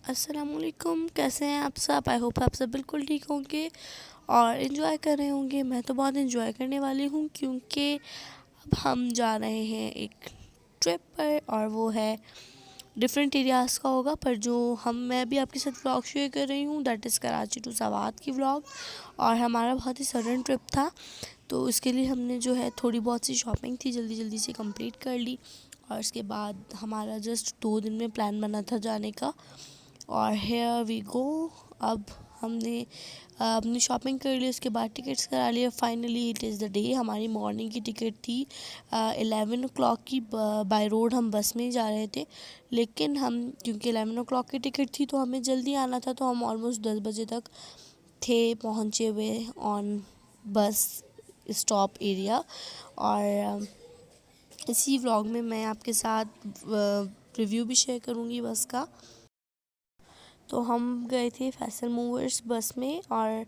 अस्सलामुअलैकुम, कैसे हैं आप सब? आई होप आप सब बिल्कुल ठीक होंगे और इन्जॉय कर रहे होंगे। मैं तो बहुत इन्जॉय करने वाली हूँ क्योंकि अब हम जा रहे हैं एक ट्रिप पर और वो है डिफरेंट एरियाज़ का होगा, पर जो मैं भी आपके साथ व्लॉग शेयर कर रही हूँ that is Karachi to Swat की व्लॉग। और हमारा बहुत ही सडन ट्रिप था, तो इसके लिए हमने जो है थोड़ी बहुत सी शॉपिंग थी जल्दी जल्दी से कंप्लीट कर ली। और इसके बाद हमारा जस्ट 2 दिन में प्लान बना था जाने का, और हेयर वी गो। अब हमने अपनी शॉपिंग कर ली, उसके बाद टिकट्स करा लिए। Finally it is the day. हमारी मॉर्निंग की टिकट थी 11 o'clock की। बाय रोड हम बस में ही जा रहे थे, लेकिन हम क्योंकि 11 o'clock की टिकट थी तो हमें जल्दी आना था, तो हम ऑलमोस्ट 10 बजे तक थे पहुँचे हुए ऑन बस स्टॉप एरिया। और इसी व्लॉग में मैं आपके साथ रिव्यू भी शेयर करूँगी बस का। तो हम गए थे फैसल मूवर्स बस में, और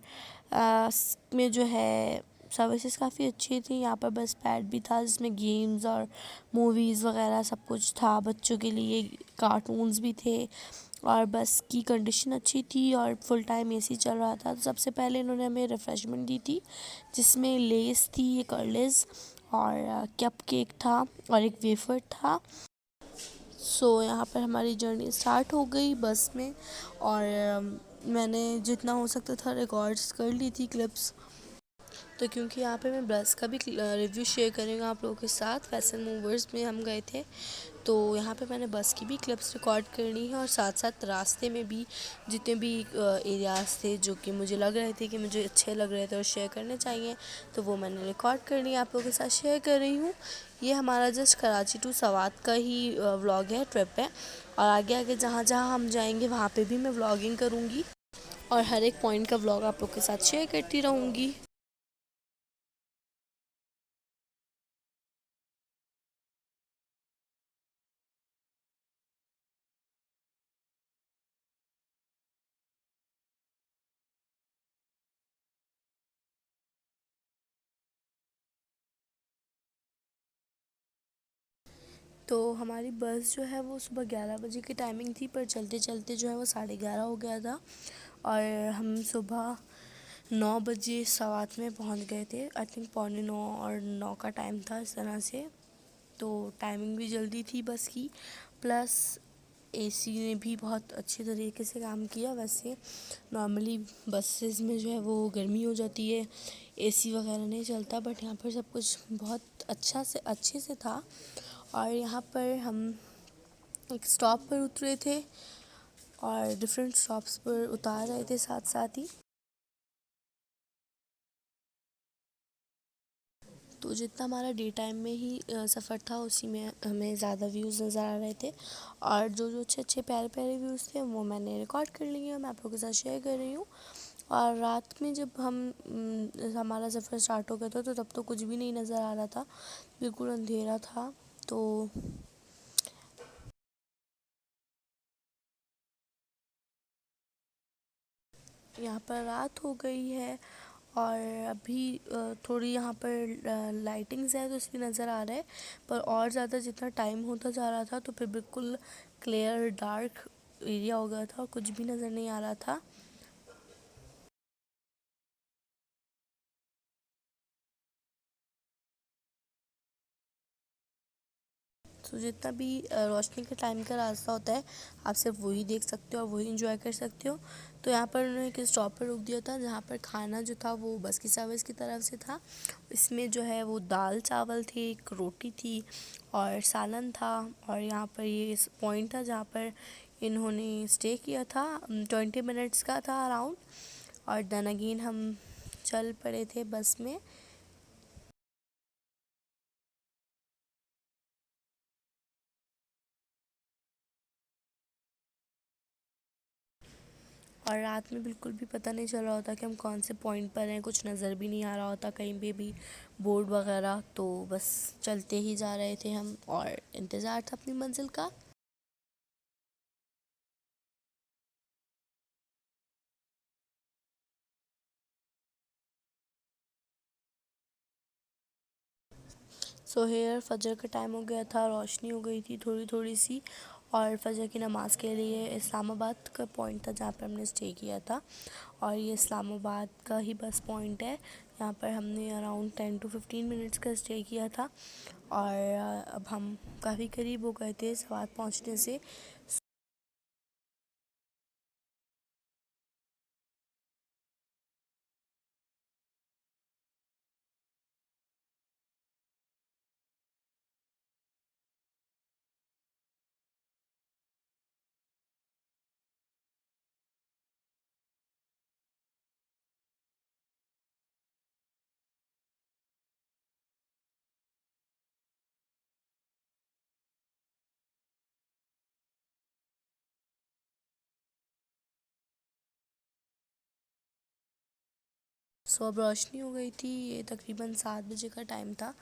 में जो है सर्विसेज काफ़ी अच्छी थी। यहाँ पर बस पैड भी था जिसमें गेम्स और मूवीज़ वगैरह सब कुछ था, बच्चों के लिए कार्टून्स भी थे। और बस की कंडीशन अच्छी थी और फुल टाइम एसी चल रहा था। तो सबसे पहले इन्होंने हमें रिफ़्रेशमेंट दी थी जिसमें लेस थी, एक अर्लिस और कप केक था और एक वेफर था। यहाँ पर हमारी जर्नी स्टार्ट हो गई बस में, और मैंने जितना हो सकता था रिकॉर्ड्स कर ली थी क्लिप्स। तो क्योंकि यहाँ पे मैं बस का भी रिव्यू शेयर करूँगा आप लोगों के साथ, फैशन मूवर्स में हम गए थे, तो यहाँ पे मैंने बस की भी क्लिप्स रिकॉर्ड करनी है और साथ साथ रास्ते में भी जितने भी एरियाज़ थे जो कि मुझे लग रहे थे कि मुझे अच्छे लग रहे थे और शेयर करने चाहिए, तो वो मैंने रिकॉर्ड करनी है, आप लोगों के साथ शेयर कर रही हूँ। ये हमारा जस्ट कराची टू सवात का ही व्लॉग है, ट्रिप है। और आगे आगे जहाँ जहाँ हम जाएंगे वहाँ पे भी मैं व्लॉगिंग करूँगी और हर एक पॉइंट का व्लॉग आप लोग के साथ शेयर करती रहूँगी। तो हमारी बस जो है वो सुबह 11 बजे की टाइमिंग थी, पर चलते चलते जो है वो 11:30 हो गया था, और हम सुबह 9 बजे सवात में पहुंच गए थे। आई थिंक 8:45 और 9 का टाइम था इस तरह से। तो टाइमिंग भी जल्दी थी बस की, प्लस एसी ने भी बहुत अच्छे तरीके से काम किया। वैसे नॉर्मली बसेस में जो है वो गर्मी हो जाती है, एसी वगैरह नहीं चलता, बट यहाँ पर सब कुछ बहुत अच्छे से था। और यहाँ पर हम एक स्टॉप पर उतरे थे और डिफरेंट स्टॉप्स पर उतार रहे थे साथ साथ ही। तो जितना हमारा डे टाइम में ही सफ़र था उसी में हमें ज़्यादा व्यूज़ नज़र आ रहे थे, और जो जो अच्छे अच्छे प्यारे प्यारे व्यूज़ थे वो मैंने रिकॉर्ड कर लिए हैं, मैं आप लोगों के साथ शेयर कर रही हूँ। और रात में जब हमारा सफ़र स्टार्ट हो गया था तो तब तो कुछ भी नहीं नज़र आ रहा था, बिल्कुल अंधेरा था। तो यहाँ पर रात हो गई है, और अभी थोड़ी यहाँ पर लाइटिंग्स है तो इसलिए नज़र आ रहा है, पर और ज़्यादा जितना टाइम होता जा रहा था तो फिर बिल्कुल क्लियर डार्क एरिया हो गया था और कुछ भी नज़र नहीं आ रहा था। तो जितना भी रोशनी के टाइम का रास्ता होता है आप सिर्फ वही देख सकते हो और वही इंजॉय कर सकते हो। तो यहाँ पर उन्होंने एक स्टॉप पर रोक दिया था जहाँ पर खाना जो था वो बस की सर्विस की तरफ से था। इसमें जो है वो दाल चावल थे, एक रोटी थी और सालन था। और यहाँ पर ये पॉइंट था जहाँ पर इन्होंने स्टे किया था, 20 मिनट्स का था अराउंड। और देन अगेन हम चल पड़े थे बस में। और रात में बिल्कुल भी पता नहीं चल रहा होता कि हम कौन से पॉइंट पर हैं, कुछ नज़र भी नहीं आ रहा होता कहीं पे भी बोर्ड वगैरह, तो बस चलते ही जा रहे थे हम और इंतज़ार था अपनी मंजिल का। हेयर फजर का टाइम हो गया था, रोशनी हो गई थी थोड़ी थोड़ी सी, और फजर की नमाज़ के लिए इस्लामाबाद का पॉइंट था जहाँ पर हमने स्टे किया था। और ये इस्लामाबाद का ही बस पॉइंट है। यहाँ पर हमने अराउंड 10 to 15 मिनट्स का स्टे किया था। और अब हम काफ़ी करीब हो गए थे स्वात पहुँचने से। सो अब रोशनी हो गई थी, ये तकरीबन 7 बजे का टाइम था।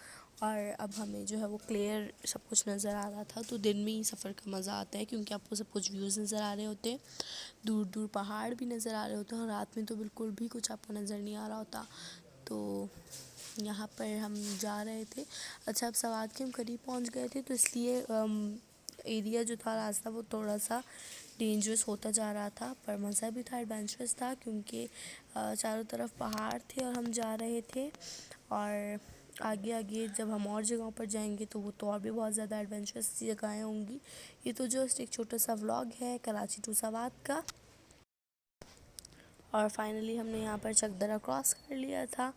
और अब हमें जो है वो क्लियर सब कुछ नज़र आ रहा था। तो दिन में ही सफ़र का मज़ा आता है क्योंकि आपको सब कुछ व्यूज़ नज़र आ रहे होते हैं, दूर दूर पहाड़ भी नज़र आ रहे होते हैं। और रात में तो बिल्कुल भी कुछ आपको नज़र नहीं आ रहा होता। तो यहाँ पर हम जा रहे थे। अच्छा, अब सवात के हम करीब पहुँच गए थे, तो इसलिए एरिया जो था, रास्ता, वो थोड़ा सा डेंजरस होता जा रहा था, पर मज़ा भी था, एडवेंचरस था क्योंकि चारों तरफ पहाड़ थे और हम जा रहे थे। और आगे आगे जब हम और जगहों पर जाएंगे तो वो तो और भी बहुत ज़्यादा एडवेंचरस जगहें होंगी। ये तो जस्ट एक छोटा सा व्लॉग है कराची टू सवात का। और फाइनली हमने यहाँ पर चकदरा क्रॉस कर लिया था।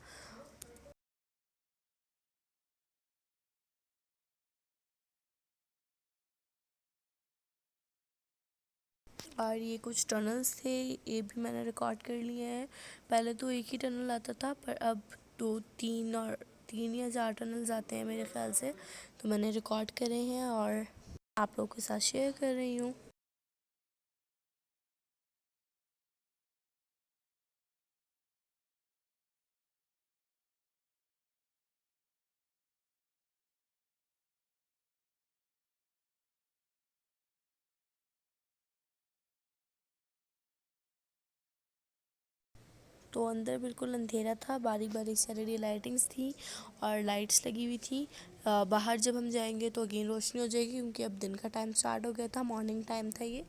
और ये कुछ टनल्स थे, ये भी मैंने रिकॉर्ड कर लिए हैं। पहले तो एक ही टनल आता था, पर अब 2 3 और 3 या 4 टनल्स आते हैं मेरे ख्याल से। तो मैंने रिकॉर्ड करे हैं और आप लोगों के साथ शेयर कर रही हूँ। तो अंदर बिल्कुल अंधेरा था, बारीक बारीक सी एलईडी लाइटिंग्स थी और लाइट्स लगी हुई थी। बाहर जब हम जाएंगे तो अगेन रोशनी हो जाएगी क्योंकि अब दिन का टाइम स्टार्ट हो गया था, मॉर्निंग टाइम था ये।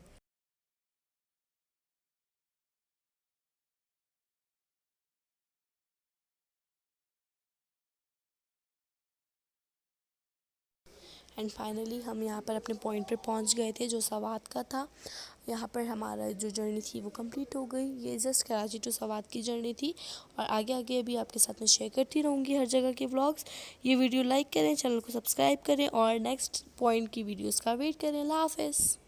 एंड फाइनली हम यहाँ पर अपने पॉइंट पे पहुँच गए थे जो सवात का था। यहाँ पर हमारा जो जर्नी थी वो कंप्लीट हो गई। ये जस्ट कराची टू सवात की जर्नी थी और आगे आगे अभी आपके साथ में शेयर करती रहूँगी हर जगह के व्लॉग्स। ये वीडियो लाइक करें, चैनल को सब्सक्राइब करें और नेक्स्ट पॉइंट की वीडियोस का वेट करें। अल्लाह हाफ़िज़।